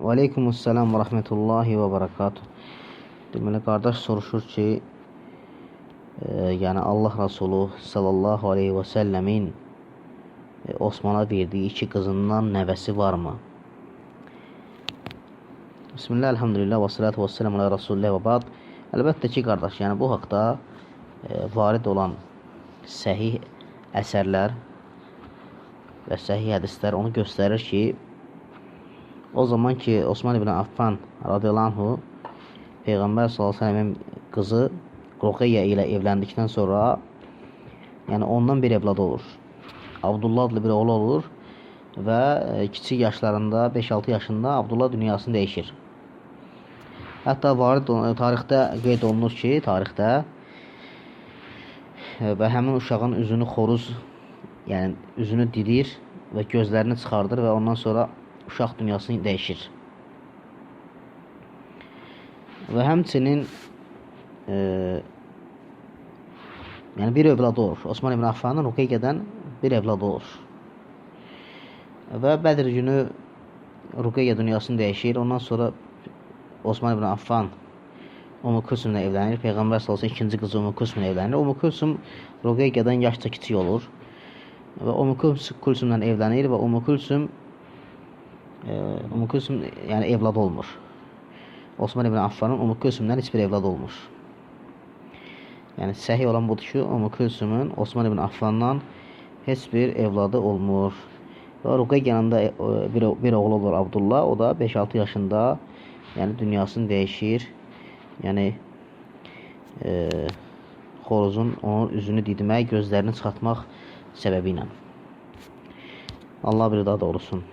Və aleykumussalam və rəhmətullahi və barakatuh. Deməli, qardaş soruşur ki, yəni Allah Rasulü sallallahu aleyhi və səlləmin Osmana verdiyi 2 qızından nəvəsi varmı? Bismillah, elhamdülillah, və salatu və selamu alə Rasulullah və ba'd. Əlbəttə ki, qardaş, yəni bu haqda varid olan səhih əsərlər və səhih hədislər onu göstərir ki, o zaman ki Osman ibn Affan radiyallahu anhu Peyğəmbər sallallahu aleyhi ve sellem qızı Ruqeyyə ilə evləndikdən sonra, yəni ondan bir evlad olur. Abdullah adlı bir oğlu olur və kiçik yaşlarında 5-6 yaşında Abdullah dünyasını dəyişir. Hətta varid tarixdə qeyd olunur ki, və həmin uşağın üzünü xoruz, yəni üzünü didir və gözlərini çıxardır və ondan sonra uşaq dünyasını dəyişir. Və həmçinin yəni bir evladı olur. Osman ibn Affanın Ruqeyyədən bir evladı olur. Və Bədir günü Ruqeyyə dünyasını dəyişir. Ondan sonra Osman ibn Affan Ümmü Kulsumla evlənir. Peyğəmbər sallallahu əleyhi və səlləm ikinci qızı Ümmü Kulsumla evlənir. Ümmü Kulsum Ruqeyyədən yaşca kiçik olur. Və Ümmü Kulsumla evlənir və Ümmü Kulsum yəni evladı olmur. Osman ibn Affanın Ümmü Kulsumdan heç bir evladı olmur. Yəni səhih olan budur ki, Ümmü Kulsumun Osman ibn Affandan heç bir evladı olmur. Və Ruqeyyənin də bir oğlu olur Abdullah, o da 5-6 yaşında, yəni dünyasını dəyişir. Yəni xoruzun onun üzünü didmək, gözlərini çıxartmaq səbəbi ilə. Allah bir daha doğrusun.